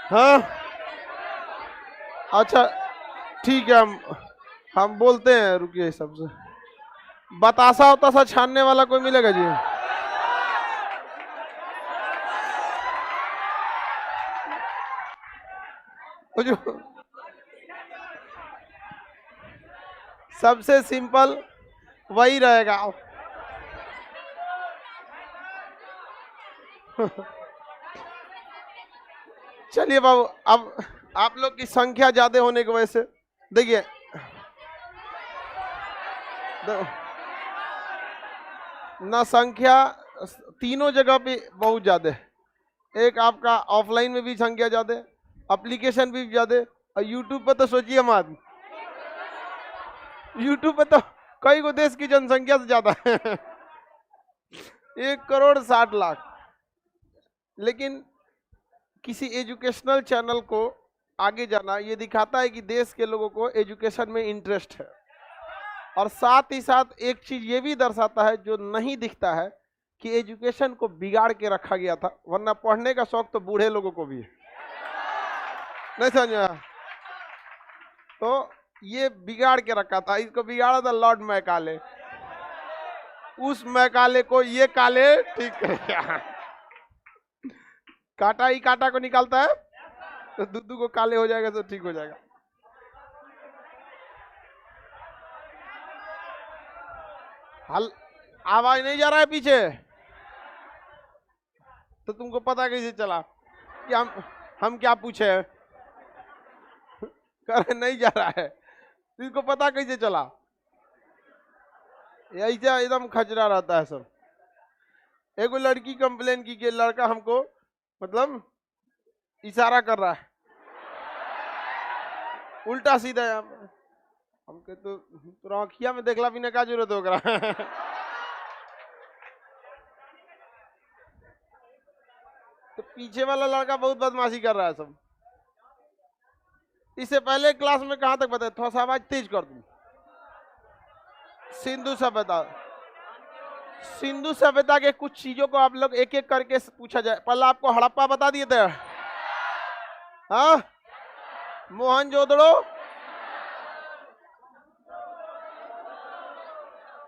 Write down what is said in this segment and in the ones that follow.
हाँ अच्छा ठीक है, हम बोलते हैं, रुकिए सबसे। बतासा उतासा छानने वाला कोई मिलेगा जी? वो जो सबसे सिंपल वही रहेगा। चलिए बाबू, अब आप लोग की संख्या ज्यादा होने की वजह से देखिए, ना संख्या तीनों जगह पे बहुत ज्यादा है। एक आपका ऑफलाइन में भी संख्या ज्यादा है, एप्लीकेशन भी ज्यादा है, और यूट्यूब पे तो सोचिए मत, यूट्यूब पे तो कई को देश की जनसंख्या से ज्यादा है। 1,60,00,000। लेकिन किसी एजुकेशनल चैनल को आगे जाना ये दिखाता है कि देश के लोगों को एजुकेशन में इंटरेस्ट है, और साथ ही साथ एक चीज ये भी दर्शाता है जो नहीं दिखता है कि एजुकेशन को बिगाड़ के रखा गया था, वरना पढ़ने का शौक तो बूढ़े लोगों को भी है। नहीं समझा? तो ये बिगाड़ के रखा था, इसको बिगाड़ा था लॉर्ड मैकाले। उस मैकाले को ये काले ठीक करेगा। कांटा ही कांटा को निकालता है, तो दुद्दू को काले हो जाएगा तो ठीक हो जाएगा। हल आवाज नहीं जा रहा है पीछे? तो तुमको पता कैसे चला कि हम क्या पूछे हैं? कर नहीं जा रहा है, इसको पता कैसे चला? ऐसा एकदम खचरा रहता है सब। एक लड़की कंप्लेन की कि लड़का हमको मतलब इशारा कर रहा है उल्टा सीधा। हमके तो आँखिया में देखला बिना का जरूरत होगा। तो पीछे वाला लड़का बहुत बदमाशी कर रहा है सब। इससे पहले क्लास में कहां तक बताया? थोड़ा सा आवाज तेज कर दूं। सिंधु सभ्यता, सिंधु सभ्यता के कुछ चीजों को आप लोग एक एक करके पूछा जाए। पहले आपको हड़प्पा बता दिए थे, हाँ? मोहनजोदड़ो,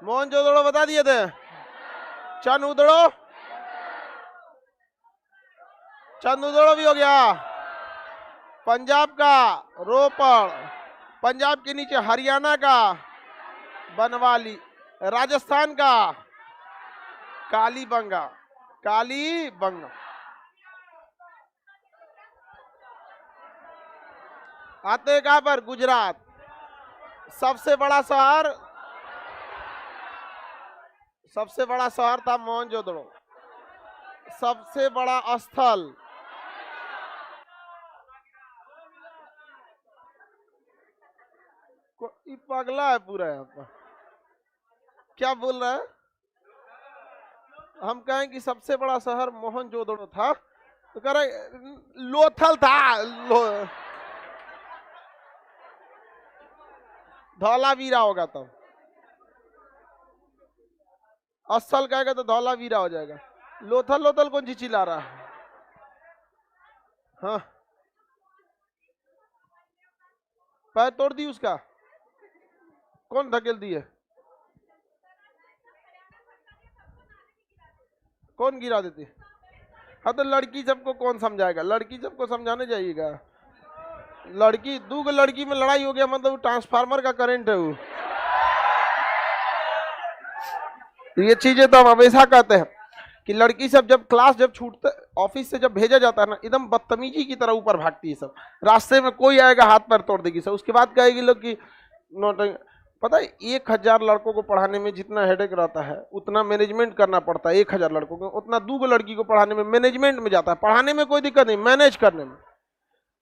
मोहनजोदड़ो बता दिए थे। चंदुदड़ो, चंदुदड़ो भी हो गया। पंजाब का रोपड़, पंजाब के नीचे हरियाणा का बनवाली, राजस्थान का कालीबंगा, कालीबंगा। आते कहां पर? गुजरात। सबसे बड़ा शहर, सबसे बड़ा शहर था मोहनजोदड़ो। सबसे बड़ा स्थल, पगला है पूरा यहाँ पर। क्या बोल रहा है? हम कहें कि सबसे बड़ा शहर मोहनजोदड़ो था, तो कह रहे लोथल था। धौलावीरा होगा तब, असल कहेगा तो धौलावीरा हो जाएगा। लोथल लोथल कौन सी चिल्ला रहा है? हाँ, पैर तोड़ दी उसका? कौन धकेल दिए? कौन गिरा देती? हाँ तो लड़की सबको कौन समझाएगा? लड़की सबको समझाने जाइएगा। लड़की दो लड़की में लड़ाई हो गया मतलब ट्रांसफार्मर का करंट है वो। ये चीजें तो हम हमेशा कहते हैं कि लड़की सब जब क्लास जब छूटते ऑफिस से जब भेजा जाता है ना, एकदम बदतमीजी की तरह ऊपर भागती है सब। रास्ते में कोई आएगा हाथ पैर तोड़ देगी सब। उसके बाद कहेगी लोग कि नोट, पता है 1,000 लड़कों को पढ़ाने में जितना हेडेक रहता है उतना मैनेजमेंट करना पड़ता है। 1,000 लड़कों को उतना 2 लड़की को पढ़ाने में मैनेजमेंट में जाता है। पढ़ाने में कोई दिक्कत नहीं, मैनेज करने में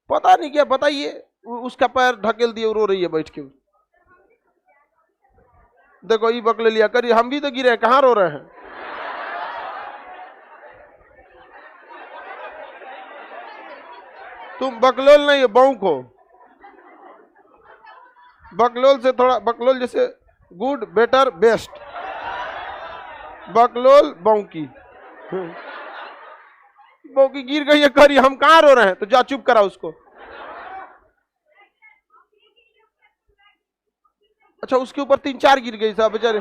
पता नहीं क्या। बताइए, उसका पैर ढकेल दिए, रो रही है बैठ के। देखो ये बकले लिया करिए, हम भी तो गिरे, कहाँ रो रहे हैं? तुम बकलोल नहीं हो, बौक हो। बकलोल से थोड़ा, बकलोल जैसे गुड बेटर बेस्ट, बकलोल बौकी। वो की गिर गई है, करी हम कहां रो रहे हैं, तो जा चुप करा उसको। अच्छा उसके ऊपर 3-4 गिर गई साहब बेचारे,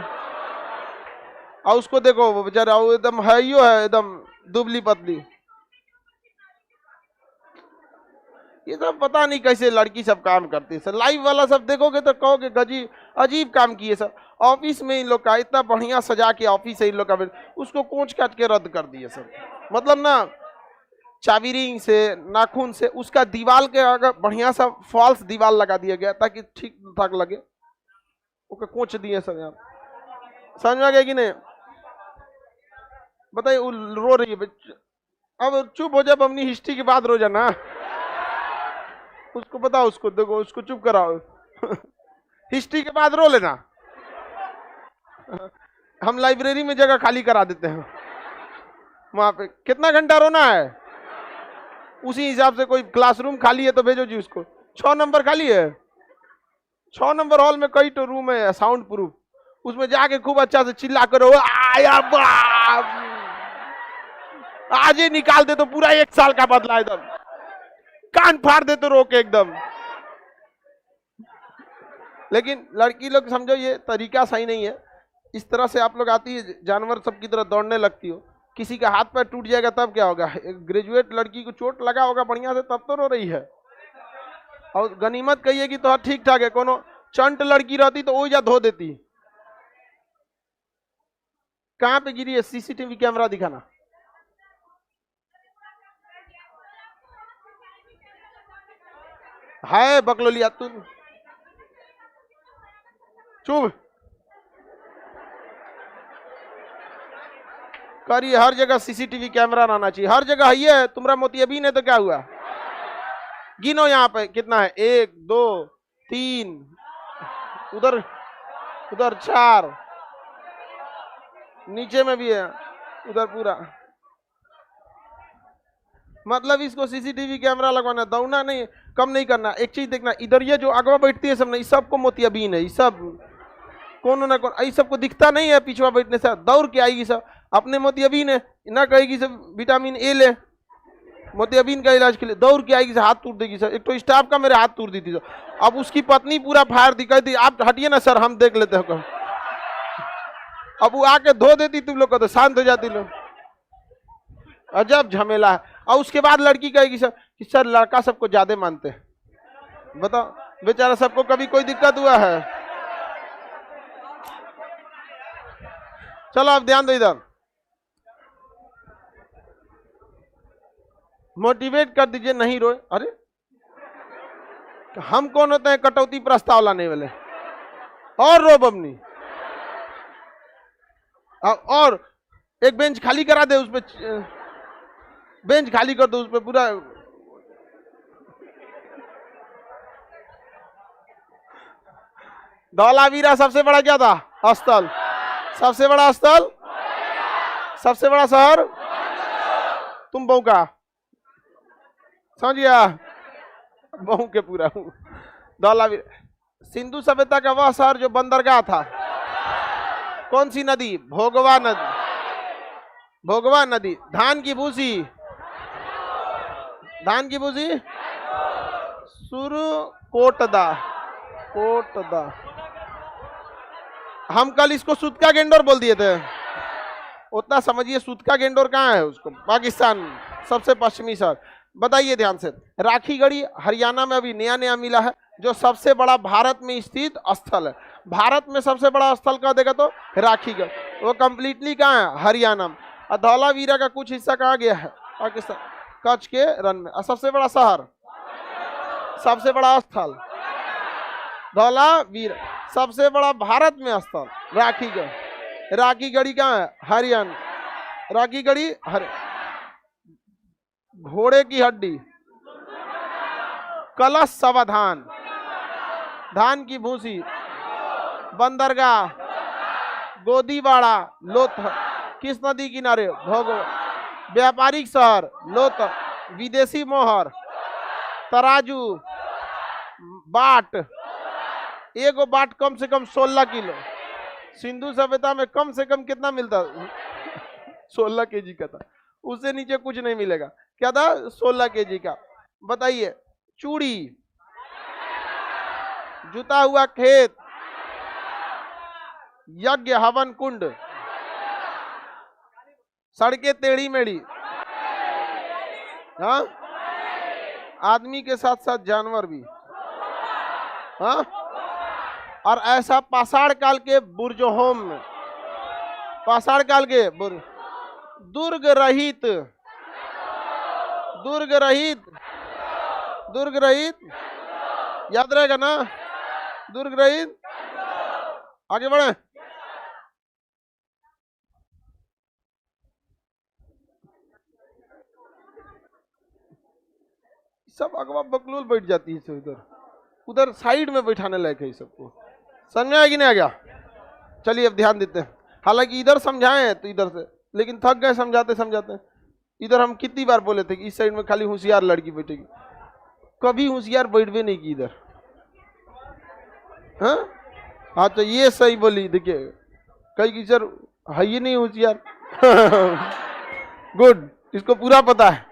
और उसको देखो वो बेचारा एकदम है ही है, एकदम दुबली पतली। ये सब पता नहीं कैसे लड़की सब काम करती है सर। लाइव वाला सब देखोगे तो कहोगे गजी अजीब काम किए सर। ऑफिस में इन लोग का इतना बढ़िया सजा के ऑफिस है इन लोग का, उसको कोच काट के रद्द कर दिए सर। मतलब ना चाबी रिंग से नाखून से उसका दीवार के अगर बढ़िया सा फॉल्स दीवार लगा दिया गया ताकि ठीक ठाक लगे, ओके कोच दिए सर। यार समझ में आ गया कि नहीं? बताइए वो रो रही है, अब चुप हो जाए, अपनी हिस्ट्री के बाद रो जाना। उसको बताओ, उसको देखो, उसको चुप कराओ। हिस्ट्री के बाद रो लेना। हम लाइब्रेरी में जगह खाली करा देते हैं, वहां पे कितना घंटा रोना है उसी हिसाब से। कोई क्लासरूम खाली है तो भेजो जी उसको। 6 नंबर खाली है, 6 नंबर हॉल में कई तो रूम है साउंड प्रूफ, उसमें जाके खूब अच्छा से चिल्ला करो, आया बाप आज ही निकाल दे तो पूरा 1 साल का बदला, एकदम कान फाड़ दे तो रोके एकदम। लेकिन लड़की लोग समझो ये तरीका सही नहीं है। इस तरह से आप लोग आती है जानवर सबकी तरह दौड़ने लगती हो, किसी का हाथ पैर टूट जाएगा तब क्या होगा? एक ग्रेजुएट लड़की को चोट लगा होगा बढ़िया से तब तो रो रही है, और गनीमत कहिए कि तो ठीक ठाक है। कोनो चंट लड़की रहती तो वो जा धो देती। कहां पे गिरी है? सीसीटीवी कैमरा दिखाना। है बकलोलिया तू चुप करिए। हर जगह सीसीटीवी कैमरा रहना चाहिए, हर जगह है। तुम्हारा मोतियाबिन है तो क्या हुआ? गिनो यहाँ पे कितना है, 1 2 3, उधर उधर 4, नीचे में भी है, उधर पूरा। मतलब इसको सीसीटीवी कैमरा लगवाना, दौड़ना नहीं, कम नहीं करना। एक चीज देखना, इधर ये जो अगवा बैठती है सब ना, इस सबको मोतियाबिन है। ये सब कौन ना कौन, इस सबको दिखता नहीं है पिछवा बैठने से, दौड़ के आएगी सब। अपने मोतियाबिन है ना, कहेगी सब विटामिन ए ले, मोतियाबिन का इलाज के लिए दौड़ के आएगी, हाथ तोड़ देगी सर। एक तो स्टाफ का मेरे हाथ तोड़ दी थी सर। अब उसकी पत्नी पूरा फायर दिखाई थी, आप हटिए ना सर हम देख लेते हैं। अब वो आके धो देती तुम लोग को तो शांत हो जाती लोग। अजब झमेला है। और उसके बाद लड़की कहेगी सर कि सर लड़का सबको ज्यादा मानते हैं। बताओ बेचारा, सबको कभी कोई दिक्कत हुआ है? चलो अब ध्यान दो इधर, मोटिवेट कर दीजिए, नहीं रोए। अरे हम कौन होते हैं कटौती प्रस्ताव लाने वाले? और रो बमनी, और एक बेंच खाली करा दे, उस पे बेंच खाली कर दो, उस पे पूरा धौलावीरा सबसे बड़ा क्या था? स्थल। सबसे बड़ा स्थल, सबसे बड़ा शहर तुम बहू का, समझ गया? बहू के पूरा धौलावीरा। सिंधु सभ्यता का वह शहर जो बंदरगाह था, कौन सी नदी? भोगवा नदी। भोगवा नदी। धान की भूसी, धान की भूसी सुरु कोटदा, कोटदा। हम कल इसको सुतका गेंडोर बोल दिए थे, उतना समझिए। सुतका गेंडोर कहाँ है? उसको पाकिस्तान सबसे पश्चिमी शहर। बताइए ध्यान से, राखीगढ़ी हरियाणा में अभी नया नया मिला है, जो सबसे बड़ा भारत में स्थित स्थल है। भारत में सबसे बड़ा स्थल कहा देगा तो राखीगढ़, वो कंप्लीटली कहाँ है? हरियाणा में। और धौलावीरा का कुछ हिस्सा कहाँ गया है? पाकिस्तान, कच्छ के रन में। और सबसे बड़ा शहर, सबसे बड़ा स्थल धौलावीरा। सबसे बड़ा भारत में स्थल राखीगढ़। राखीगढ़ी कहाँ है? हरियाणा। राखीगढ़ी घोड़े की हड्डी, कलश सावधान, धान की भूसी, बंदरगाह, गोदीवाड़ा, लोथल। किस नदी किनारे? भोगवा। व्यापारिक शहर लोथल। विदेशी मोहर, तराजू, बाट। एगो बाट कम से कम 16 किलो। सिंधु सभ्यता में कम से कम कितना मिलता? 16 केजी का था, उससे नीचे कुछ नहीं मिलेगा। क्या था? 16 kg का। बताइए, चूड़ी, जुता हुआ खेत, यज्ञ हवन कुंड, सड़कें टेढ़ी मेढ़ी, हाँ, आदमी के साथ साथ जानवर भी, हाँ, और ऐसा पाषाण काल के बुर्जहोम में, पाषाण काल के दुर्ग रहित, दुर्ग रहित, दुर्ग रहित, याद रहेगा ना? दुर्ग रहित। आगे बढ़े। सब अगवा बकलोल बैठ जाती है सब, इधर उधर साइड में बैठाने लायक है सबको। समझ में आया कि नहीं आ गया? चलिए अब ध्यान देते हैं। हालांकि इधर समझाए हैं तो इधर से, लेकिन थक गए समझाते समझाते। इधर हम कितनी बार बोले थे कि इस साइड में खाली होशियार लड़की बैठेगी, कभी होशियार बैठवे नहीं की इधर। हाँ तो ये सही बोली। देखिए कई की सर है ही नहीं होशियार। गुड, इसको पूरा पता है।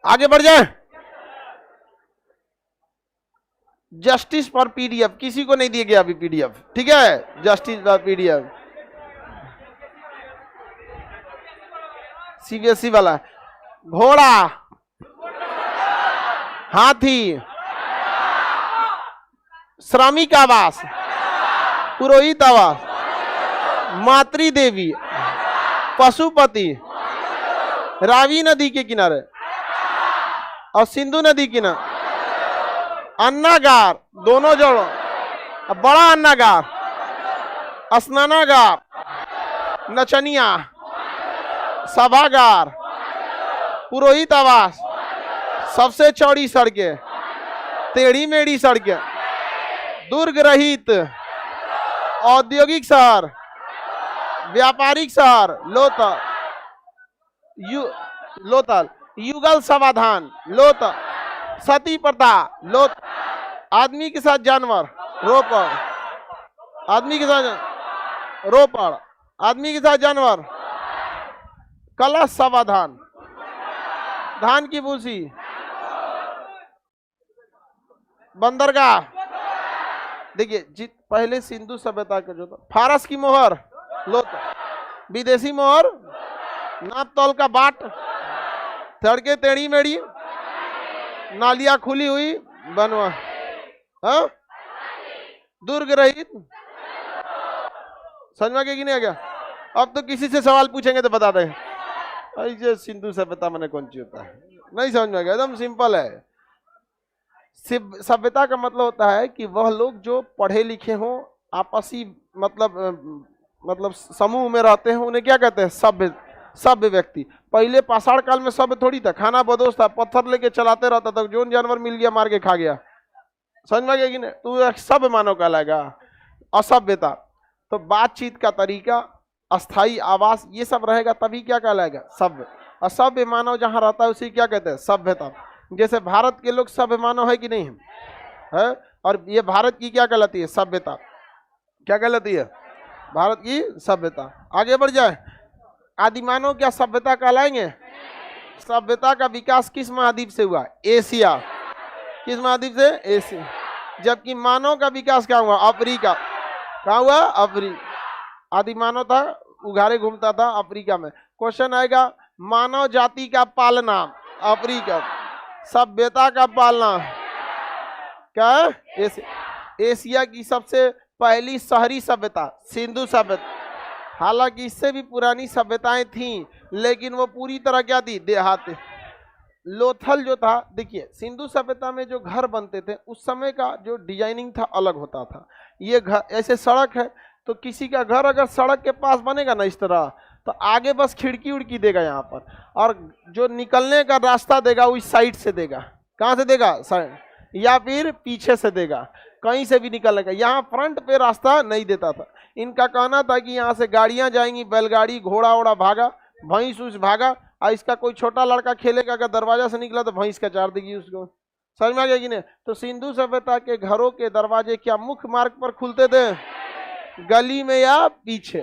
आगे बढ़ जाए। जस्टिस फॉर पीडीएफ, किसी को नहीं दिया गया अभी पीडीएफ, ठीक है? जस्टिस फॉर पीडीएफ सीबीएसई वाला। घोड़ा, हाथी, श्रमिक आवास, पुरोहित आवास, मातृ देवी, पशुपति, रावी नदी के किनारे और सिंधु नदी किनारे, अन्नागार, दोनों जोड़ो, बड़ा अन्नागार, स्नानागार, नचनिया, सभागार, पुरोहित आवास, सबसे चौड़ी सड़कें, टेढ़ी मेढ़ी सड़कें, दुर्ग रहित, औद्योगिक शहर, व्यापारिक शहर, लोथल, लोथल, युगल समाधान, लोथल, सती प्रथा, लोथ, आदमी के साथ जानवर, रोपड़, आदमी के साथ रोपड़, आदमी के साथ जानवर, कलश समाधान, धान की भूसी, बंदरगाह। देखिए जित पहले सिंधु सभ्यता का जो था, फारस की मोहर, लोथ, विदेशी मोहर, नाप तौल का बाट, सड़कें टेढ़ी मेढ़ी, नालियां खुली हुई, बनवा, हाँ, दुर्ग रहित। समझ में कि नहीं आ गया? अब तो किसी से सवाल पूछेंगे तो बता दें ऐसे सिंधु सभ्यता मैंने कौन सी होता है, नहीं समझ में आ गया? एकदम सिंपल है। सभ्यता का मतलब होता है कि वह लोग जो पढ़े लिखे हों, आपसी मतलब समूह में रहते हैं, उन्हें क्या कहते हैं? सभ्य, सभ्य व्यक्ति। पहले पाषाण काल में सभ्य थोड़ी था, खाना बदोश था, पत्थर लेके चलाते रहता था, जो जानवर मिल गया मार के खा गया। समझ में गया कि नहीं? तो सभ्य मानव कहलाएगा। असभ्यता तो बातचीत का तरीका, अस्थाई आवास, ये सब रहेगा तभी क्या कहलाएगा? सभ्य। असभ्य मानव जहां रहता है उसे क्या कहते हैं? सभ्यता। जैसे भारत के लोग सभ्य मानव है कि नहीं है? और ये भारत की क्या कहलाती है? सभ्यता। क्या कहलाती है? भारत की सभ्यता। आगे बढ़ जाए। आदिमानव क्या सभ्यता कहलाएंगे? सभ्यता का विकास किस महाद्वीप से हुआ? एशिया। किस महाद्वीप से? एशिया। जबकि मानव का विकास क्या हुआ? अफ्रीका। कहाँ हुआ? अफ्रीका। आदिमानव था, उघारे घूमता था अफ्रीका में। क्वेश्चन आएगा, मानव जाति का पालना अफ्रीका, सभ्यता का पालना क्या है? एशिया की सबसे पहली शहरी सभ्यता सिंधु सभ्यता। हालांकि इससे भी पुरानी सभ्यताएं थीं, लेकिन वो पूरी तरह क्या थी? देहाती। लोथल जो था, देखिए सिंधु सभ्यता में जो घर बनते थे उस समय का जो डिजाइनिंग था अलग होता था। ये घर ऐसे सड़क है तो किसी का घर अगर सड़क के पास बनेगा ना इस तरह, तो आगे बस खिड़की उड़की देगा यहाँ पर, और जो निकलने का रास्ता देगा वो इस साइड से देगा। कहाँ से देगा? साइड, या फिर पीछे से देगा, कहीं से भी निकलेगा। यहाँ फ्रंट पे रास्ता नहीं देता था। इनका कहना था कि यहाँ से गाड़ियाँ जाएंगी, बैलगाड़ी, घोड़ा वोड़ा भागा, भैंस उस भागा, और इसका कोई छोटा लड़का खेलेगा, अगर दरवाजा से निकला तो भैंस का चार देगी उसको। समझ में आ गया कि नहीं? तो सिंधु सभ्यता के घरों के दरवाजे क्या मुख्य मार्ग पर खुलते थे? गली में या पीछे?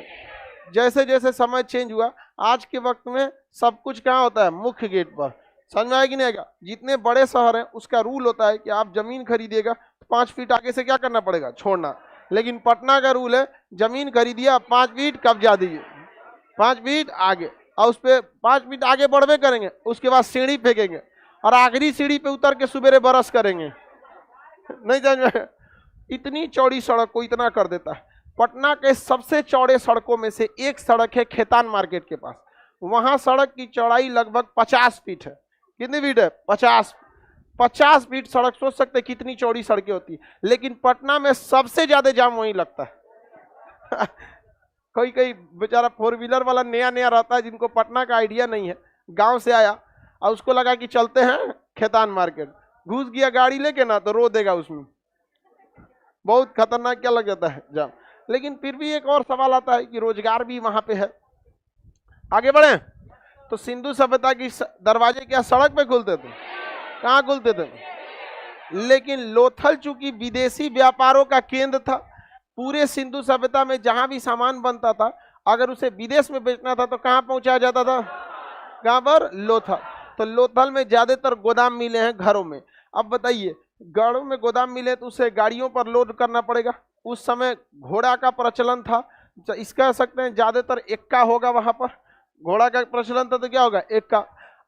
जैसे जैसे समय चेंज हुआ, आज के वक्त में सब कुछ कहाँ होता है, मुख्य गेट पर। समझ में आया कि नहीं आएगा? जितने बड़े शहर हैं उसका रूल होता है कि आप जमीन खरीदिएगा तो 5 फीट आगे से क्या करना पड़ेगा, छोड़ना। लेकिन पटना का रूल है, जमीन खरीदिए 5 फीट कब्जा दीजिए, 5 फीट आगे, और उस पर 5 फीट आगे बढ़वे करेंगे, उसके बाद सीढ़ी फेंकेंगे और आखिरी सीढ़ी पे उतर के सुबेरे बरस करेंगे। नहीं समझ में? इतनी चौड़ी सड़क को इतना कर देता है। पटना के सबसे चौड़े सड़कों में से एक सड़क है खेतान मार्केट के पास, वहां सड़क की चौड़ाई लगभग 50 फीट है। कितनी फीट है? 50 फीट सड़क। सोच सकते हैं कितनी चौड़ी सड़कें होती है, लेकिन पटना में सबसे ज्यादा जाम वहीं लगता है। कोई कोई बेचारा 4 व्हीलर वाला नया नया रहता है, जिनको पटना का आइडिया नहीं है, गांव से आया और उसको लगा कि चलते हैं खेतान मार्केट, घुस गया गाड़ी लेके ना, तो रो देगा उसमें, बहुत खतरनाक क्या लग जाता है जाम। लेकिन फिर भी एक और सवाल आता है कि रोजगार भी वहां पे है। आगे बढ़े तो सिंधु सभ्यता की दरवाजे क्या सड़क पे खुलते थे? कहाँ खुलते थे? लेकिन लोथल चूंकि विदेशी व्यापारों का केंद्र था, पूरे सिंधु सभ्यता में जहां भी सामान बनता था, अगर उसे विदेश में बेचना था तो कहां पहुंचाया जाता था? कहां पर? लोथल। तो लोथल में ज्यादातर गोदाम मिले हैं घरों में। अब बताइए, घरों में गोदाम मिले तो उसे गाड़ियों पर लोड करना पड़ेगा। उस समय घोड़ा का प्रचलन था, इस कह सकते हैं ज्यादातर एक्का होगा वहां पर, घोड़ा का प्रचलन था तो क्या होगा? एक्का।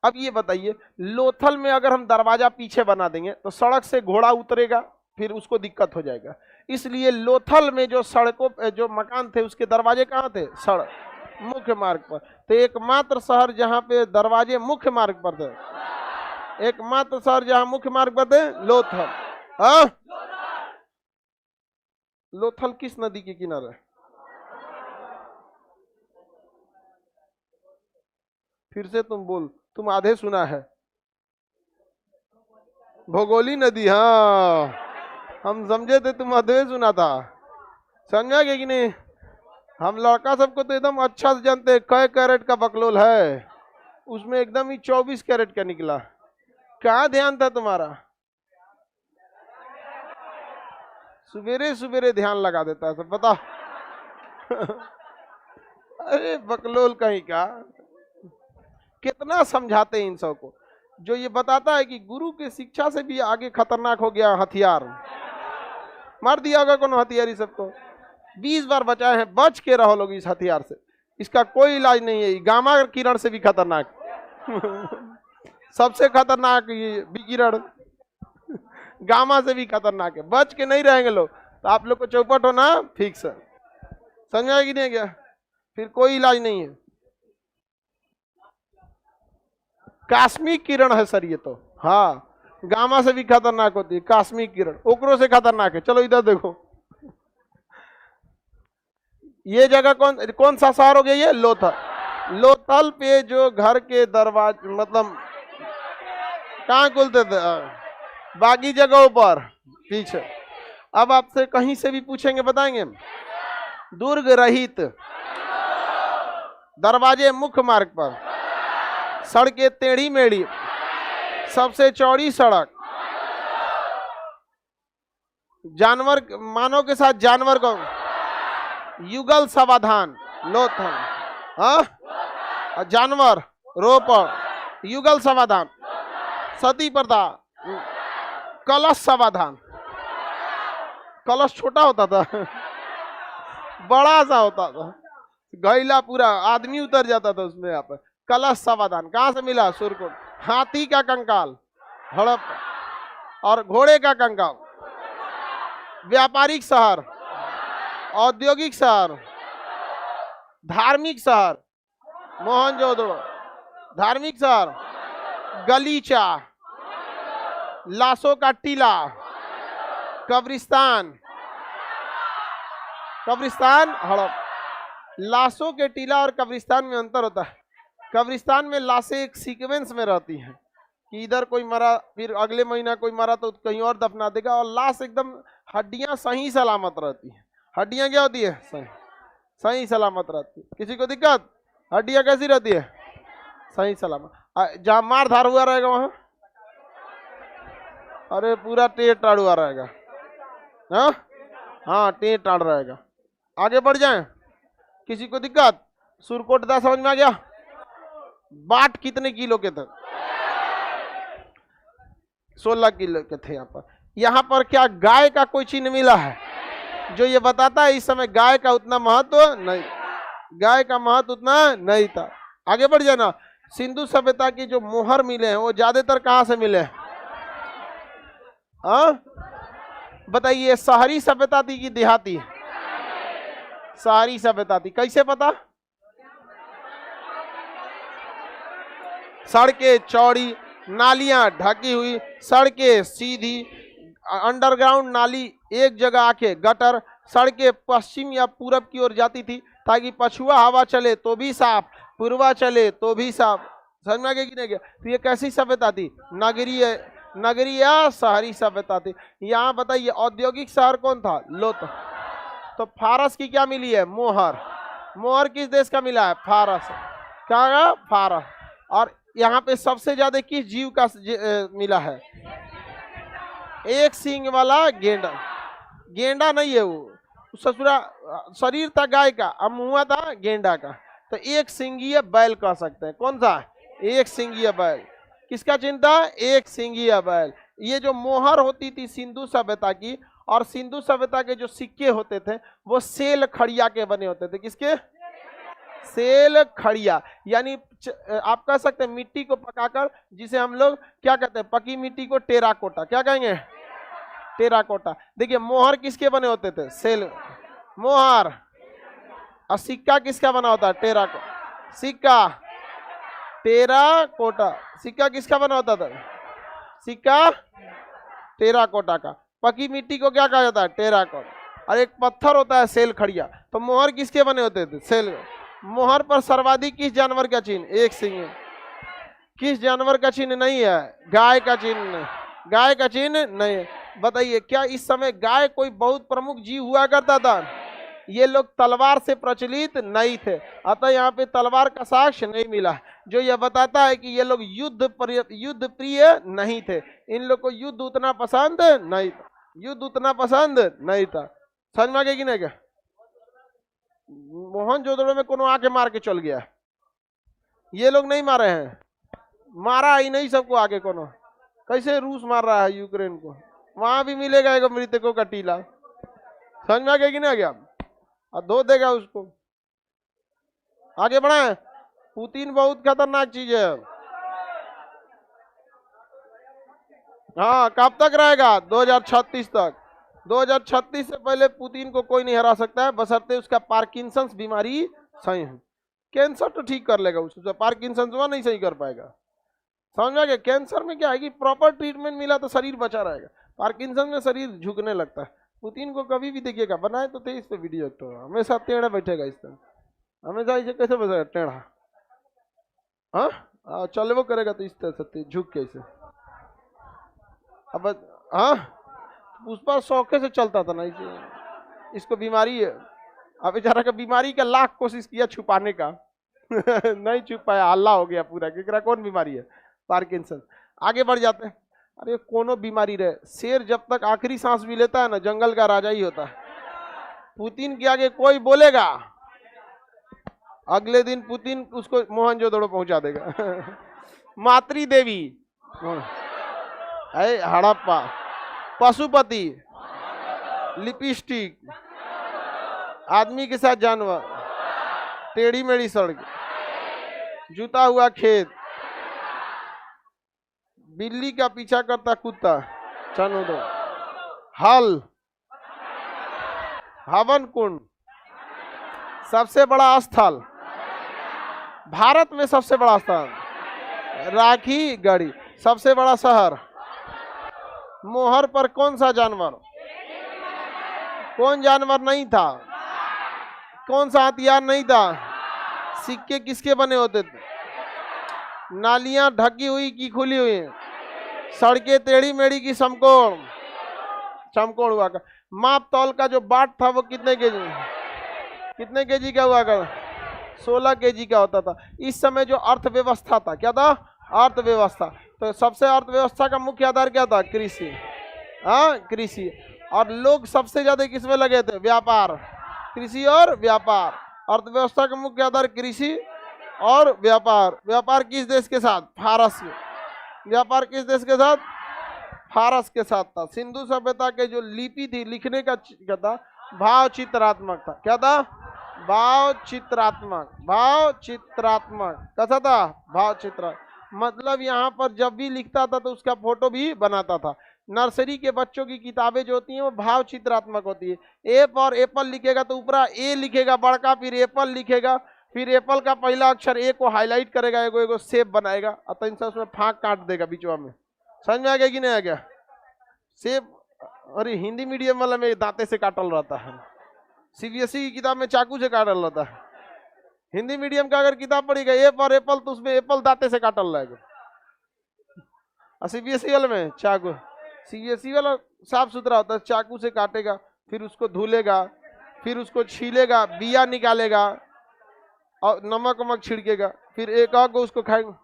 अब ये बताइए, लोथल में अगर हम दरवाजा पीछे बना देंगे तो सड़क से घोड़ा उतरेगा, फिर उसको दिक्कत हो जाएगा। इसलिए लोथल में जो सड़कों जो मकान थे उसके दरवाजे कहाँ थे? सड़क मुख्य मार्ग पर। तो एकमात्र शहर जहाँ पे दरवाजे मुख्य मार्ग पर थे, एकमात्र शहर जहाँ मुख्य मार्ग पर थे, लोथल। हाँ, लोथल किस नदी के किनारे? फिर से तुम बोल, तुम आधे सुना है। भोगोली नदी। हाँ, हम समझे थे तुम आधे सुना था। समझा गया कि नहीं? हम लड़का सबको तो एकदम अच्छा से जानते हैं, कै कैरेट का बकलोल है, उसमें एकदम ही 24 कैरेट का निकला। कहाँ ध्यान था तुम्हारा? सवेरे सवेरे ध्यान लगा देता है सब, बता। अरे बकलोल कहीं का, कितना समझाते हैं इन सबको। जो ये बताता है कि गुरु की शिक्षा से भी आगे खतरनाक हो गया हथियार। मार दिया होगा कोनो हथियारी सबको, 20 बार बचाए हैं। बच के रहो लोग इस हथियार से, इसका कोई इलाज नहीं है। गामा किरण से भी खतरनाक। सबसे खतरनाक ये विकिरण गामा से भी खतरनाक है। बच के नहीं रहेंगे लोग तो आप लोग को चौपट होना फिक्स है। समझा कि नहीं गया? फिर कोई इलाज नहीं है। कास्मिक किरण है सर ये तो। हाँ, गामा से भी खतरनाक होती है कास्मिक किरण, ओकरो से खतरनाक है। चलो इधर देखो, ये जगह कौन कौन सा शहर हो गया? ये लोथल। लोथल पे जो घर के दरवाजे मतलब कहाँ खुलते थे? बाकी जगहों पर पीछे। अब आपसे कहीं से भी पूछेंगे बताएंगे? दुर्ग रहित दरवाजे मुख्य मार्ग पर, सड़कें टेढ़ी मेढ़ी, सबसे चौड़ी सड़क, जानवर मानव के साथ जानवर को, युगल समाधान लोथल। हाँ, जानवर रोपड़, युगल समाधान, सती प्रथा, कलश समाधान। कलश छोटा होता था, बड़ा सा होता था, गैला पूरा आदमी उतर जाता था उसमें। यहाँ पर कलश समाधान कहाँ से मिला? सुरकोट। हाथी का कंकाल हड़प और घोड़े का कंकाल। व्यापारिक शहर, औद्योगिक शहर, धार्मिक शहर मोहनजोदड़ो, धार्मिक शहर गलीचा, लाशों का टीला, कब्रिस्तान, कब्रिस्तान हड़प। लाशों के टीला और कब्रिस्तान में अंतर होता है। कब्रिस्तान में लाशें एक सीक्वेंस में रहती हैं कि इधर कोई मरा, फिर अगले महीना कोई मरा तो कहीं और दफना देगा, और लाश एकदम हड्डियां सही सलामत रहती हैं। हड्डियां क्या होती है? सही सही सलामत रहती है। किसी को दिक्कत? हड्डियां कैसी रहती है? सही सलामत। जहां मार धार हुआ रहेगा वहां अरे पूरा टेढ़ टाड़ हुआ रहेगा। हाँ हाँ, टेढ़ टाड़ रहेगा। आगे बढ़ जाए, किसी को दिक्कत? सुरकोटदा समझ में आ गया? बाट कितने किलो के थे? 16 किलो के थे। यहाँ पर क्या गाय का कोई चिन्ह मिला है जो ये बताता है इस समय गाय का उतना महत्व नहीं, गाय का महत्व उतना नहीं था। आगे बढ़ जाना। सिंधु सभ्यता की जो मोहर मिले हैं वो ज्यादातर कहां से मिले हैं? बताइए, शहरी सभ्यता थी कि देहाती? शहरी सभ्यता थी। कैसे पता? सड़कें चौड़ी, नालियां ढकी हुई, सड़कें सीधी, अंडरग्राउंड नाली एक जगह आके गटर, सड़कें पश्चिम या पूरब की ओर जाती थी ताकि पछुआ हवा चले तो भी साफ, पूर्वा चले तो भी साफ। समझ में आ गया कि नहीं गया? तो ये कैसी सभ्यता थी? नगरीय, नगरीय या शहरी सभ्यता थी। यहाँ बताइए औद्योगिक शहर कौन था? लोथ। तो फारस की क्या मिली है? मोहर। मोहर किस देश का मिला है? फारस। क्या? फारस। और यहाँ पे सबसे ज्यादा किस जीव का मिला है? एक सींग वाला गेंडा। गेंडा नहीं है वो, ससुरा शरीर था गाय का, अब मुंह था गेंडा का। तो एक सिंगीय बैल कह सकते हैं। कौन सा? एक सिंगीय बैल। किसका चिन्ह था? एक सिंगीय बैल। ये जो मोहर होती थी सिंधु सभ्यता की, और सिंधु सभ्यता के जो सिक्के होते थे वो सेल खड़िया के बने होते थे। किसके? सेल खड़िया। यानी आप कह सकते हैं मिट्टी को पकाकर, जिसे हम लोग क्या कहते हैं? पकी मिट्टी को टेराकोटा। क्या कहेंगे? टेराकोटा। देखिए मोहर किसके बने होते थे? सेल मोहर। और सिक्का किसका बना होता है? टेराकोटा। सिक्का टेराकोटा। सिक्का किसका बना होता था? सिक्का टेराकोटा का। पकी मिट्टी को क्या कहा जाता है? टेराकोटा। और एक पत्थर होता है सेल खड़िया। तो मोहर किसके बने होते थे? सेल। मोहर पर सर्वाधिक किस जानवर का चिन्ह? एक सिंह। किस जानवर का चिन्ह नहीं है? गाय का चिन्ह। गाय का चिन्ह नहीं है। बताइए क्या इस समय गाय कोई बहुत प्रमुख जीव हुआ करता था? ये लोग तलवार से प्रचलित नहीं थे, अतः यहाँ पे तलवार का साक्ष्य नहीं मिला, जो यह बताता है कि ये लोग युद्ध प्रिय नहीं थे। इन लोग को युद्ध उतना पसंद नहीं था। युद्ध उतना पसंद नहीं था। समझ में आ गया कि नहीं? क्या मोहनजोदड़ो में कोनो आके मार के चल गया? ये लोग नहीं मारे हैं, मारा ही नहीं सबको आगे कोनो। कैसे रूस मार रहा है यूक्रेन को? वहां भी मिलेगा एक मृतकों का टीला। समझ में आ गया कि नहीं आ गया? और धो देगा उसको। आगे बढ़े। पुतिन बहुत खतरनाक चीज है। हाँ, कब तक रहेगा? 2036 तक। 2036 से पहले पुतिन को कोई नहीं हरा सकता है, बशर्ते उसका पार्किंसंस बीमारी सही है। कैंसर तो ठीक कर लेगा उसको, पार्किंसंस वह नहीं सही कर पाएगा। समझ में आ गया? कैंसर में क्या है कि प्रॉपर ट्रीटमेंट मिला तो शरीर बचा रहेगा। पार्किंसन में शरीर झुकने लगता है। पुतिन को कभी भी देखिएगा, बनाए तो थे इस पे वीडियो, तो हमेशा टेढ़ा बैठेगा इस तरह, हमेशा इसे कैसे बैठेगा? टेढ़ा। हाँ, चले वो करेगा तो इस तरह से झुक के इसे। अब हाँ, उस पर शौके से चलता था ना इसे। इसको बीमारी है। अब बेचारा का बीमारी का लाख कोशिश किया छुपाने का नहीं छुप पाया, हल्ला हो गया पूरा। केकरा कौन बीमारी है? पार्किंसन। आगे बढ़ जाते हैं। अरे कोनो बीमारी रहे, शेर जब तक आखिरी सांस भी लेता है ना, जंगल का राजा ही होता है। पुतिन के आगे कोई बोलेगा, अगले दिन पुतिन उसको मोहनजोदड़ो पहुंचा देगा मातृ देवी, हड़प्पा, पशुपति, लिपस्टिक, आदमी के साथ जानवर, टेढ़ी मेढ़ी सड़क, जूता हुआ खेत, बिल्ली का पीछा करता कुत्ता, चनोदो, हल, हवन कुंड, सबसे बड़ा स्थल भारत में, सबसे बड़ा स्थल राखी गढ़ी, सबसे बड़ा शहर। मोहर पर कौन सा जानवर? कौन जानवर नहीं था? कौन सा हथियार नहीं था? सिक्के किसके बने होते थे? नालियां ढकी हुई की खुली हुई? सड़कें टेढ़ी मेढ़ी की समकोण? समकोण हुआ का। माप तौल का जो बाट था वो कितने केजी? कितने केजी का हुआ कर? 16 केजी का होता था। इस समय जो अर्थव्यवस्था था, क्या था? अर्थव्यवस्था। तो सबसे अर्थव्यवस्था का मुख्य आधार क्या था? कृषि। हाँ, कृषि। और लोग सबसे ज्यादा किसमें लगे थे? व्यापार। कृषि और व्यापार। अर्थव्यवस्था का मुख्य आधार कृषि और व्यापार। व्यापार किस देश के साथ? फारस के। व्यापार किस देश के साथ? फारस के साथ था। सिंधु सभ्यता के जो लिपि थी, लिखने का क्या था? भाव चित्रात्मक था। क्या था? भाव चित्रात्मक। भाव चित्रात्मक कैसा था? भाव चित्र, मतलब यहाँ पर जब भी लिखता था तो उसका फोटो भी बनाता था। नर्सरी के बच्चों की किताबें जो होती हैं वो भाव चित्रात्मक होती है। ए पर एप्पल लिखेगा तो ऊपर ए लिखेगा बड़का, फिर एप्पल लिखेगा, फिर एप्पल का पहला अक्षर ए को हाईलाइट करेगा, एगो शेप बनाएगा और तो इनसे उसमें फाँक काट देगा बीचवा में। समझ में आ गया कि नहीं आ गया? शेप। अरे हिंदी मीडियम वाला में दांते से काटल रहता है, सीबीएसई की किताब में चाकू से काटल रहता है। हिंदी मीडियम का अगर किताब पढ़ेगा ए पर एप्पल तो उसमें एप्पल दांते से काटल रहेगा, और सीबीएसई वाले में चाकू। सीबीएसई वाला साफ सुथरा होता है, चाकू से काटेगा, फिर उसको धुलेगा, फिर उसको छीलेगा, बिया निकालेगा और नमक वमक छिड़केगा, फिर एक आग को उसको खाएगा।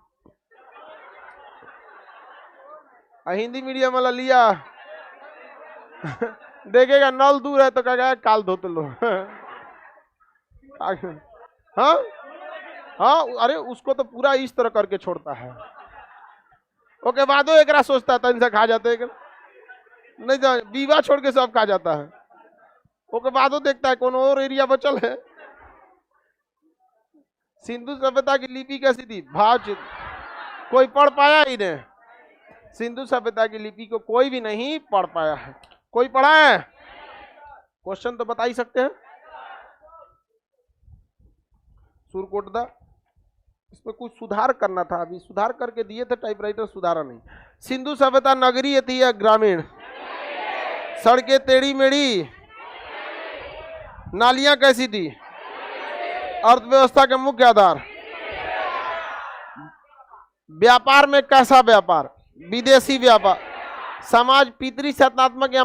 हिंदी मीडियम वाला लिया देखेगा नल दूर है तो कहेगा काल धोते लो। हाँ हाँ, अरे उसको तो पूरा इस तरह करके छोड़ता है। ओके बादो एक सोचता था इनसे खा जाते हैं नहीं, बीवा छोड़ के सब खा जाता है। ओके बादो देखता है कौन और एरिया बचल है। सिंधु सभ्यता की लिपि कैसी थी? भाव चित्र। कोई पढ़ पाया ही नहीं। सिंधु सभ्यता की लिपि को कोई भी नहीं पढ़ पाया है। कोई पढ़ा है? क्वेश्चन तो बता ही सकते हैं। सुरकोटदा, इसमें कुछ सुधार करना था, अभी सुधार करके दिए थे टाइपराइटर, सुधारा नहीं। सिंधु सभ्यता नगरीय थी या ग्रामीण? सड़कें टेढ़ी मेढ़ी? नालियां कैसी थी? अर्थव्यवस्था के मुख्य आधार? व्यापार में कैसा व्यापार? विदेशी व्यापार। समाज पितृ सत्तात्मक या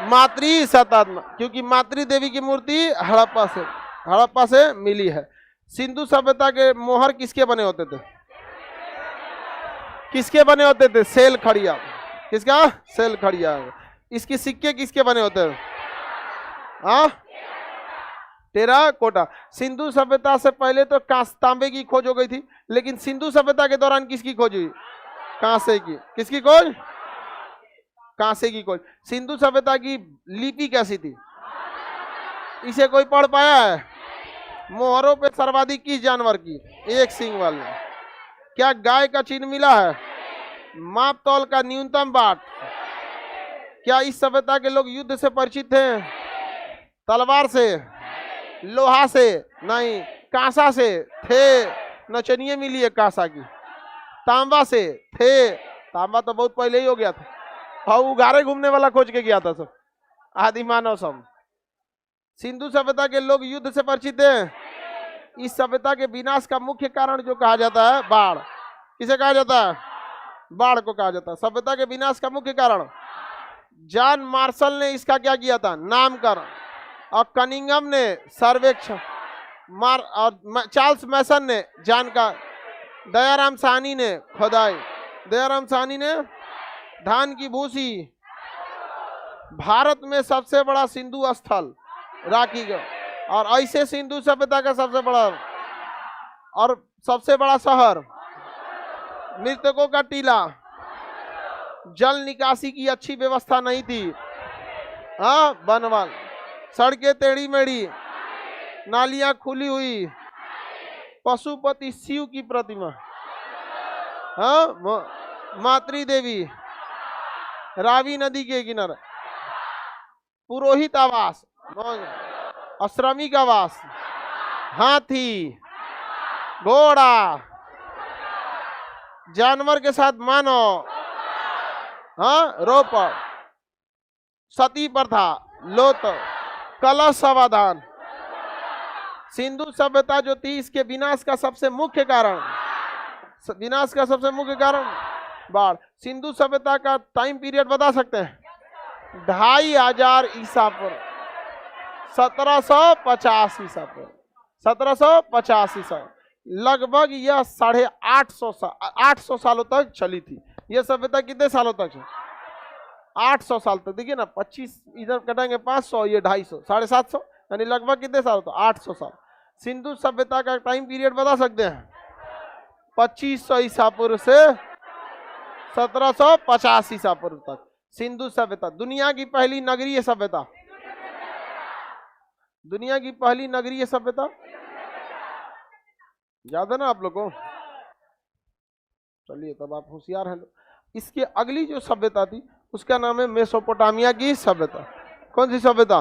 मातृ सत्तात्मक? क्योंकि मातृ देवी की मूर्ति हड़प्पा से मिली है। सिंधु सभ्यता के मोहर किसके बने होते थे? किसके बने होते थे? सेल खड़िया। किसका? सेल खड़िया। इसके सिक्के किसके बने होते थे? हाँ, टेराकोटा। सिंधु सभ्यता से पहले तो तांबे की खोज हो गई थी, लेकिन सिंधु सभ्यता के दौरान किसकी खोज हुई? कांसे की। किसकी खोज? कांसे की खोज। सिंधु सभ्यता की लिपि कैसी थी? इसे कोई पढ़ पाया है? मोहरों पे सर्वाधिक किस जानवर की? एक सींग वाले। क्या गाय का चिन्ह मिला है? माप तौल का न्यूनतम बाट। क्या इस सभ्यता के लोग युद्ध से परिचित थे? तलवार से? लोहा से? नहीं। कांसा से? थे। नचनिए मिली है कांसा की। तांबा से? थे। तांबा तो बहुत पहले ही हो गया था, हाँ उगारे घूमने वाला खोज के गया था सब, आदि मानव सब। सिंधु सभ्यता के लोग युद्ध से परिचित हैं। इस सभ्यता के विनाश का मुख्य कारण जो कहा जाता है बाढ़। किसे कहा जाता है? बाढ़ को कहा जाता है सभ्यता के विनाश का मुख्य कारण। जॉन मार्शल ने इसका क्या किया था? नामकरण। और कनिंगम ने सर्वेक्षण, और चार्ल्स मैसन ने जानकार, दयाराम साहनी ने खुदाई। दयाराम साहनी ने धान की भूसी। भारत में सबसे बड़ा सिंधु स्थल राखी गया, और ऐसे सिंधु सभ्यता का सबसे बड़ा और सबसे बड़ा शहर, मृतकों का टीला। जल निकासी की अच्छी व्यवस्था नहीं थी, हाँ बनवाल। सड़कें टेढ़ी मेढ़ी, नालियां खुली हुई, पशुपति शिव की प्रतिमा, हाँ मातृ देवी, रावी नदी के किनारे, पुरोहित आवास, श्रमिक आवास, हाथी, घोड़ा, जानवर के साथ मानव, हाँ रोपड़, सती प्रथा, लोथ, कलश समाधान। सिंधु सभ्यता जो थी इसके विनाश का सबसे मुख्य कारण, बाढ़। सिंधु सभ्यता का टाइम पीरियड बता सकते हैं? 2500 ईसा पूर्व, 1750 ईसा पूर्व, 1750 ईसा। लगभग यह 850 सालों तक चली थी। यह सभ्यता कितने सालों तक चली? 800 साल तक। देखिए ना, 25 इधर कटेंगे 500, ये 250, 750, यानी लगभग कितने साल होता? 800 साल। सिंधु सभ्यता का टाइम पीरियड बता सकते हैं? 2500 ईसा पूर्व से 1750 ईसा पूर्व तक सिंधु सभ्यता। दुनिया की पहली नगरीय सभ्यता, दुनिया की पहली नगरीय सभ्यता याद है ना आप लोगों को? चलिए तब आप होशियार हैं। इसके अगली जो सभ्यता थी उसका नाम है मेसोपोटामिया की सभ्यता। कौन सी सभ्यता?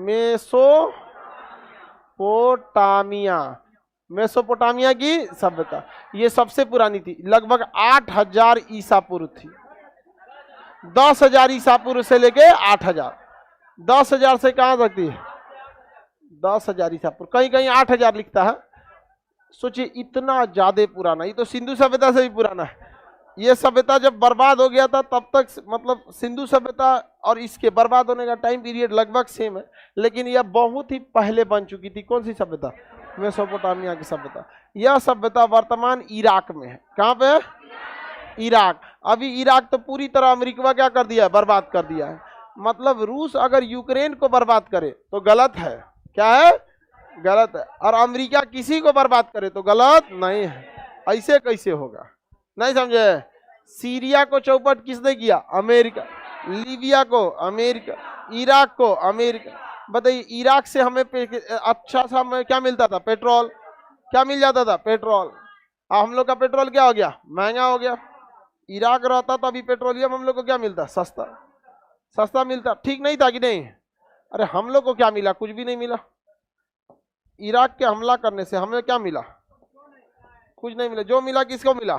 मेसोपोटामिया, मेसोपोटामिया की सभ्यता। ये सबसे पुरानी थी, लगभग 8000 ईसा पूर्व थी। 10,000 ईसा पूर्व से लेके 8000। 10,000 से कहां तक थी? 10,000 ईसा पूर्व, कहीं कहीं 8000 लिखता है। सोचिए इतना ज्यादा पुराना, ये तो सिंधु सभ्यता से भी पुराना है। ये सभ्यता जब बर्बाद हो गया था तब तक, मतलब सिंधु सभ्यता और इसके बर्बाद होने का टाइम पीरियड लगभग सेम है, लेकिन यह बहुत ही पहले बन चुकी थी। कौन सी सभ्यता? मेसोपोटामिया की सभ्यता। यह सभ्यता वर्तमान इराक में है। कहां पे है? इराक। अभी इराक तो पूरी तरह अमेरिका क्या कर दिया है? बर्बाद कर दिया है। मतलब रूस अगर यूक्रेन को बर्बाद करे तो गलत है। क्या है? गलत है। और अमेरिका किसी को बर्बाद करे तो गलत नहीं है। ऐसे कैसे होगा? नहीं समझे? सीरिया को चौपट किसने किया? अमेरिका। लीबिया को अमेरिका, इराक को अमेरिका। बताइए इराक से हमें अच्छा सा हमें क्या मिलता था? पेट्रोल। क्या मिल जाता था? पेट्रोल। हम लोग का पेट्रोल क्या हो गया? महंगा हो गया। इराक रहता तो अभी पेट्रोलियम हम लोग को क्या मिलता? सस्ता। सस्ता मिलता। ठीक नहीं था कि नहीं? अरे हम लोग को क्या मिला? कुछ भी नहीं मिला। इराक के हमला करने से हमें क्या मिला? कुछ नहीं मिला। जो मिला किसको मिला?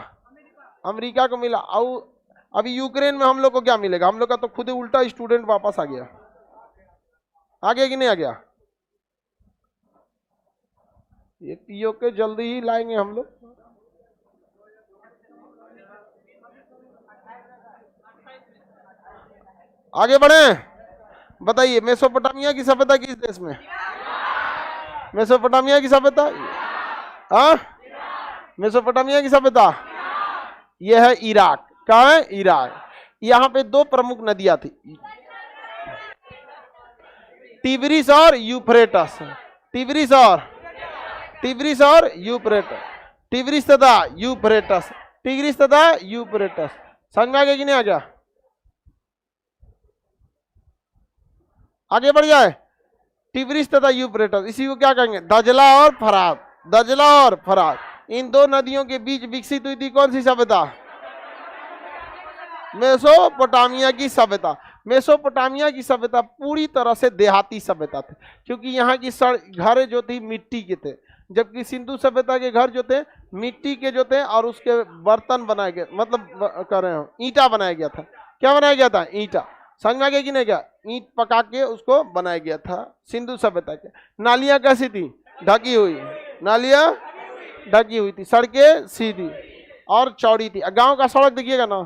अमेरिका को मिला। और अभी यूक्रेन में हम लोग को क्या मिलेगा? हम लोग का तो खुद ही उल्टा स्टूडेंट वापस आ गया। आ गया कि नहीं आ गया? ये पीओके जल्दी ही लाएंगे हम लोग। आगे बढ़े। बताइए मेसोपोटामिया की सभ्यता किस देश में? मेसोपोटामिया की सभ्यता, हाँ मेसोपोटामिया की सभ्यता यह है इराक। कहाँ है? इराक। यहाँ पे दो प्रमुख नदियां थी, टिग्रिस और यूफ्रेटस। टिग्रिस और यूफ्रेटस। टिग्रिस तथा यूफ्रेटस। टिग्रिस तथा यूफ्रेटस। समझ में आ गया कि नहीं आ गया? आगे बढ़ जाए। टिग्रिस तथा यूफ्रेटस, इसी को क्या कहेंगे? दजला और फरात। दजला और फरात, इन दो नदियों के बीच विकसित हुई थी कौन सी सभ्यता? मेसोपोटामिया की सभ्यता। मेसोपोटामिया की सभ्यता पूरी तरह से देहाती सभ्यता थी, क्योंकि यहाँ की घर जो थी मिट्टी के थे, जबकि सिंधु सभ्यता के घर जो थे मिट्टी के जो थे, और उसके बर्तन बनाए गए, मतलब कर रहे हो ईंटा बनाया गया था। क्या बनाया गया था? ईंटा। समझ में आ गया कि नहीं? क्या ईंट पका के उसको बनाया गया था सिंधु सभ्यता के। नालियां कैसी थी? ढकी हुई। नालियां ढकी हुई थी। सड़कें सीधी और चौड़ी थी। गांव का सड़क देखिएगा ना,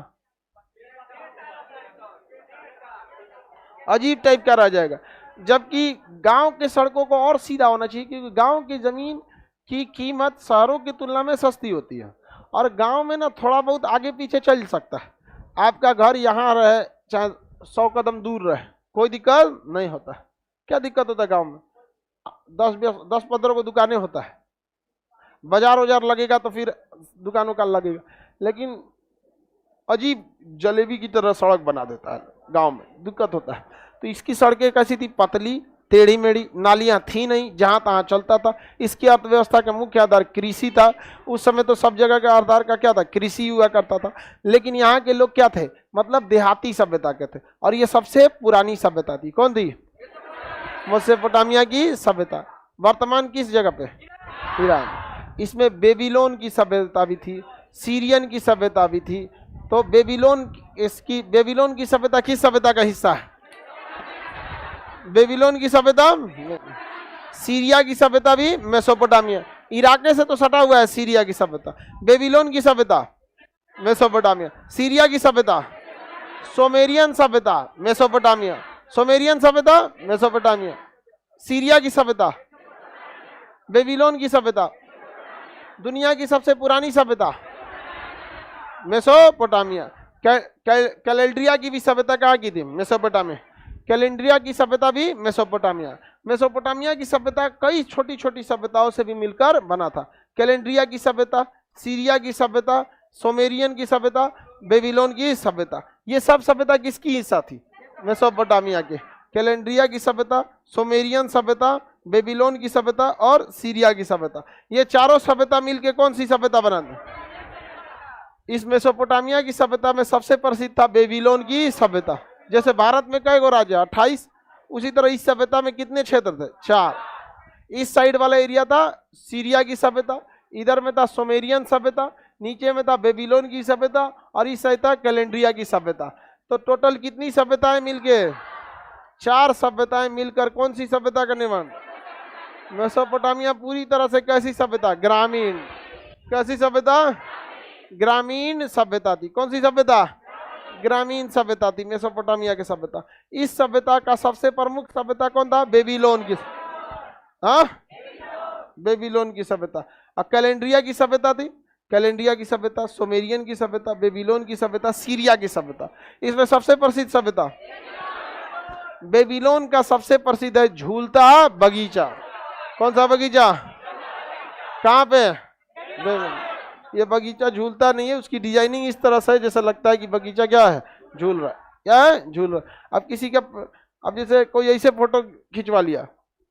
अजीब टाइप का रह जाएगा, जबकि गांव के सड़कों को और सीधा होना चाहिए, क्योंकि गांव की जमीन की कीमत शहरों की तुलना में सस्ती होती है, और गांव में ना थोड़ा बहुत आगे पीछे चल सकता है। आपका घर यहाँ रहे चाहे 100 कदम दूर रहे, कोई दिक्कत नहीं होता। क्या दिक्कत होता है गांव में? 10-15 को दुकानें होता है, बाजार वाजार लगेगा तो फिर दुकानों का लगेगा, लेकिन अजीब जलेबी की तरह सड़क बना देता है गांव में, दिक्कत होता है। तो इसकी सड़कें कैसी थी? पतली टेढ़ी मेढ़ी। नालियां थी नहीं, जहां तहां चलता था। इसकी अर्थव्यवस्था का मुख्य आधार कृषि था। उस समय तो सब जगह का आधार का क्या था? कृषि हुआ करता था। लेकिन यहाँ के लोग क्या थे? मतलब देहाती सभ्यता के थे, और ये सबसे पुरानी सभ्यता थी। कौन थी? मेसोपोटामिया की सभ्यता। वर्तमान किस जगह पे? ईरान। इसमें बेबीलोन की सभ्यता भी थी, सीरियन की सभ्यता भी थी। तो बेबीलोन की सभ्यता किस सभ्यता का हिस्सा है? बेबीलोन की सभ्यता। सीरिया की सभ्यता भी मेसोपोटामिया। इराक से तो सटा हुआ है सीरिया की सभ्यता। बेबीलोन की सभ्यता मेसोपोटामिया। सीरिया की सभ्यता सुमेरियन सभ्यता मेसोपोटामिया। सुमेरियन सभ्यता मेसोपोटामिया। सीरिया की सभ्यता, बेबीलोन की सभ्यता, दुनिया की सबसे पुरानी सभ्यता मेसोपोटामिया। कैलेंड्रिया की भी सभ्यता कहाँ की थी? मेसोपोटामिया। कैलेंड्रिया की सभ्यता भी मेसोपोटामिया। मेसोपोटामिया की सभ्यता कई छोटी छोटी सभ्यताओं से भी मिलकर बना था। कैलेंड्रिया की सभ्यता, सीरिया की सभ्यता, सोमेरियन की सभ्यता, बेबीलोन की सभ्यता, ये सब सभ्यता किसकी हिस्सा थी? मेसोपोटामिया के। कैलेंड्रिया की सभ्यता, सोमेरियन सभ्यता, बेबीलोन की सभ्यता और सीरिया की सभ्यता, ये चारों सभ्यता मिलके कौन सी सभ्यता बनाती? इस मेसोपोटामिया की सभ्यता में सबसे प्रसिद्ध था बेबीलोन की सभ्यता। जैसे भारत में कई गो राज्य 28, उसी तरह इस सभ्यता में कितने क्षेत्र थे? 4। इस साइड वाला एरिया था सीरिया की सभ्यता, इधर में था सोमेरियन सभ्यता, नीचे में था बेबीलोन की सभ्यता और इस साइड था कैलेंड्रिया की सभ्यता। तो टोटल कितनी सभ्यताएं मिलके? 4 सभ्यताएं मिलकर कौन सी सभ्यता का निर्माण? मेसोपोटामिया पूरी तरह से कैसी सभ्यता? ग्रामीण। कैसी सभ्यता? ग्रामीण सभ्यता थी। कौन सी सभ्यता? ग्रामीण सभ्यता थी मेसोपोटामिया की सभ्यता। इस सभ्यता का सबसे प्रमुख सभ्यता कौन था? बेबीलोन की। हाँ, बेबीलोन की सभ्यता। अब कैलेंड्रिया की सभ्यता थी, कैलेंड्रिया की सभ्यता, सोमेरियन की सभ्यता, बेबीलोन की सभ्यता, सीरिया की सभ्यता। इसमें सबसे प्रसिद्ध सभ्यता बेबीलोन का सबसे प्रसिद्ध है झूलता बगीचा। कौन सा बगीचा? कहाँ पे? ये बगीचा झूलता नहीं है, उसकी डिजाइनिंग इस तरह से जैसा लगता है कि बगीचा क्या है? झूल रहा है। क्या है? झूल रहा है। अब किसी का, अब जैसे कोई ऐसे फोटो खिंचवा लिया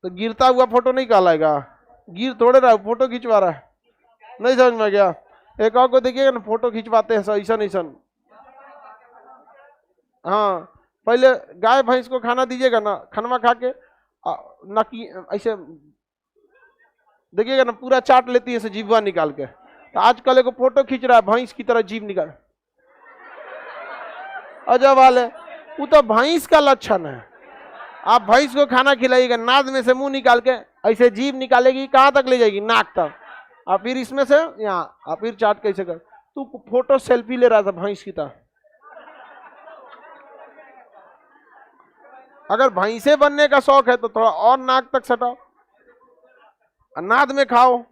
तो गिरता हुआ फोटो नहीं कहलाएगा, गिर थोड़े रहा है, फोटो खिंचवा रहा है। नहीं समझ में गया? एक और को देखिएगा ना, फोटो खिंचवाते हैं ऐसा। हाँ, पहले गाय भैंस को खाना दीजिएगा ना, खनवा खा के ना की ऐसे देखिएगा ना, पूरा चाट लेती है ऐसे जीवा निकाल के। तो आजकल एक फोटो खींच रहा है भैंस की तरह जीभ निकाल, अजब वाले, वो तो भैंस का लक्षण है। आप भैंस को खाना खिलाइएगा, नाद में से मुंह निकाल के ऐसे जीभ निकालेगी, कहाँ तक ले जाएगी? नाक तक। और फिर इसमें से यहाँ, और फिर चाट कैसे कर? तू फोटो सेल्फी ले रहा था भैंस की तरह। अगर भैंसे बनने का शौक है तो थोड़ा और नाक तक सटाओ, नाद में खाओ।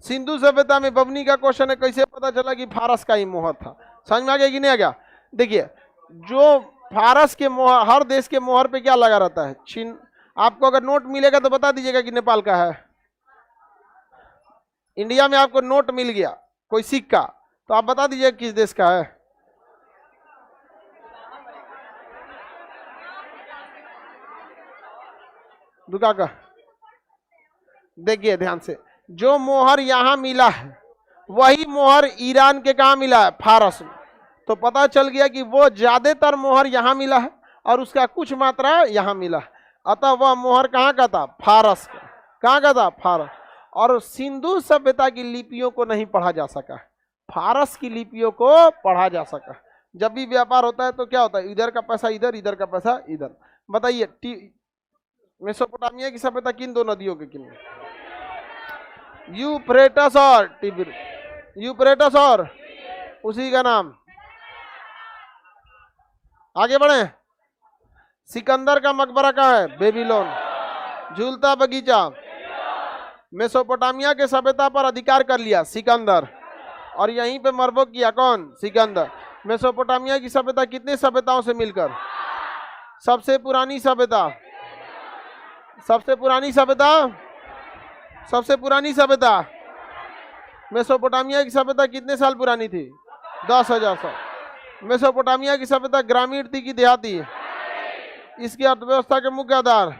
सिंधु सभ्यता में बबनी का क्वेश्चन है, कैसे पता चला कि फारस का ही मोहर था? समझ में आ गया कि नहीं आ गया? देखिए, जो फारस के मोहर, हर देश के मोहर पे क्या लगा रहता है? चिन्ह। आपको अगर नोट मिलेगा तो बता दीजिएगा कि नेपाल का है। इंडिया में आपको नोट मिल गया, कोई सिक्का, तो आप बता दीजिएगा किस देश का है? दुका का। देखिए ध्यान से, जो मोहर यहां मिला है वही मोहर ईरान के कहा मिला है? फारस में। तो पता चल गया कि वो ज्यादातर मोहर यहां मिला है और उसका कुछ मात्रा यहां मिला है, अतः वह मोहर कहाँ का था? फारस का। कहाँ का था? फारस। और सिंधु सभ्यता की लिपियों को नहीं पढ़ा जा सका, फारस की लिपियों को पढ़ा जा सका। जब भी व्यापार होता है तो क्या होता है? इधर का पैसा इधर, इधर का पैसा इधर। बताइए, मेसोपोटामिया की सभ्यता किन दो नदियों के किनारे? यूफ्रेटस और टिग्रिस। यूफ्रेटस और उसी का नाम। आगे बढ़े। सिकंदर का मकबरा कहाँ है? बेबीलोन। झूलता बगीचा। मेसोपोटामिया के सभ्यता पर अधिकार कर लिया सिकंदर, और यहीं पे मरबो किया कौन? सिकंदर। मेसोपोटामिया की सभ्यता कितने सभ्यताओं से मिलकर? सबसे पुरानी सभ्यता, सबसे पुरानी सभ्यता, सबसे पुरानी सभ्यता। मेसोपोटामिया की सभ्यता कितने साल पुरानी थी? 10,000 साल। मेसोपोटामिया की सभ्यता ग्रामीण थी कि देहाती? इसकी अर्थव्यवस्था के मुख्य आधार,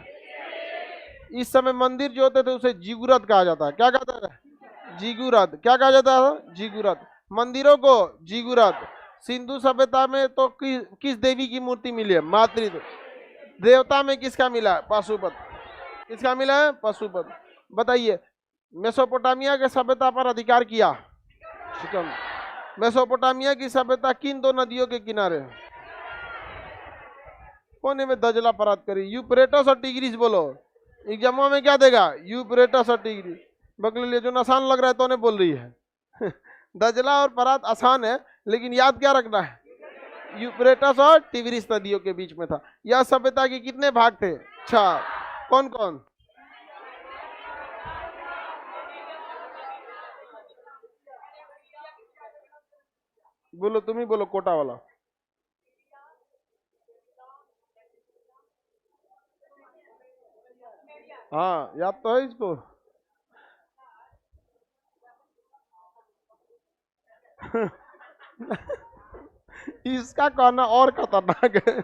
इस समय मंदिर जो होते थे उसे जिगुरत कहा जाता है। क्या कहता है? जिगुरत। क्या कहा जाता है? जिगुरत। मंदिरों को जिगुरत। सिंधु सभ्यता में तो किस देवी की मूर्ति मिली है? मातृ। देवता में किसका मिला है? पशुपति। किसका मिला है? पशुपति। बताइए, मेसोपोटामिया के सभ्यता पर अधिकार किया सिकंदर। मेसोपोटामिया की सभ्यता किन दो नदियों के किनारे? कोने में दजला परात करी। यूफ्रेटस और टिग्रिस बोलो। एग्जामों में क्या देगा? यूफ्रेटस और टिग्रिस। बगल जो आसान लग रहा है तो उन्हें बोल रही है। दजला और परात आसान है, लेकिन याद क्या रखना है? यूफ्रेटस और टिग्रिस नदियों के बीच में था। यह सभ्यता के कितने भाग थे? 6। कौन कौन? बोलो, तुम ही बोलो कोटा वाला। हाँ याद तो है इसको। इसका कहना और खतरनाक है,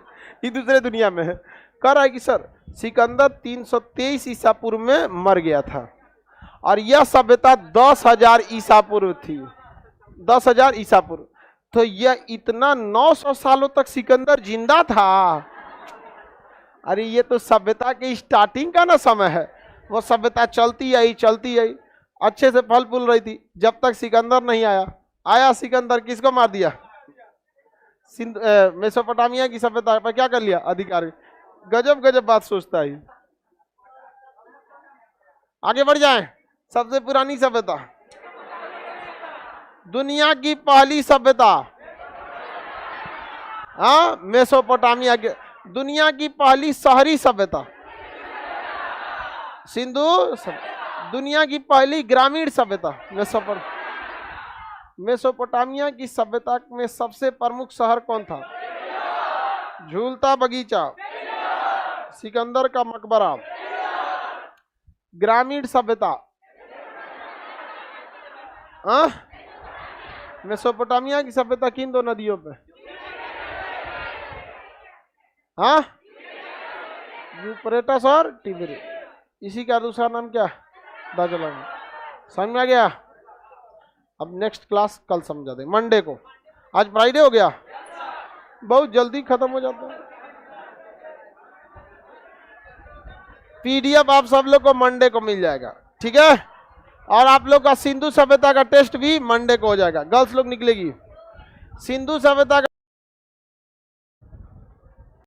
ये दूसरे दुनिया में है। कह रहा है कि सर सिकंदर 323 ईसा पूर्व में मर गया था और यह सभ्यता 10,000 ईसा पूर्व थी, 10,000 ईसा पूर्व। तो यह इतना 900 सालों तक सिकंदर जिंदा था। अरे ये तो सभ्यता के स्टार्टिंग का ना समय है, वो सभ्यता चलती आई अच्छे से फल फूल रही थी जब तक सिकंदर नहीं आया। आया सिकंदर, किसको मार दिया? मेसोपोटामिया की सभ्यता पर क्या कर लिया? अधिकार। गजब गजब बात सोचता है। आगे बढ़ जाएं। सबसे पुरानी सभ्यता, दुनिया की पहली सभ्यता, हाँ मेसोपोटामिया के। दुनिया की पहली शहरी सभ्यता सिंधु सभ्यता। दुनिया की पहली ग्रामीण सभ्यता मेसोपोटामिया की सभ्यता में सबसे प्रमुख शहर कौन था? झूलता बगीचा, सिकंदर का मकबरा। ग्रामीण सभ्यता, हाँ मेसोपोटामिया की सभ्यता किन दो नदियों पे? हाँ यूफ्रेटस और टिग्रिस। इसी का दूसरा नाम क्या? दाजलान। समझ में आ गया? अब नेक्स्ट क्लास कल समझा दें, मंडे को। आज फ्राइडे हो गया, बहुत जल्दी खत्म हो जाता है। पीडीएफ आप सब लोग को मंडे को मिल जाएगा, ठीक है? और आप लोग का सिंधु सभ्यता का टेस्ट भी मंडे को हो जाएगा। गर्ल्स लोग निकलेगी सिंधु सभ्यता का।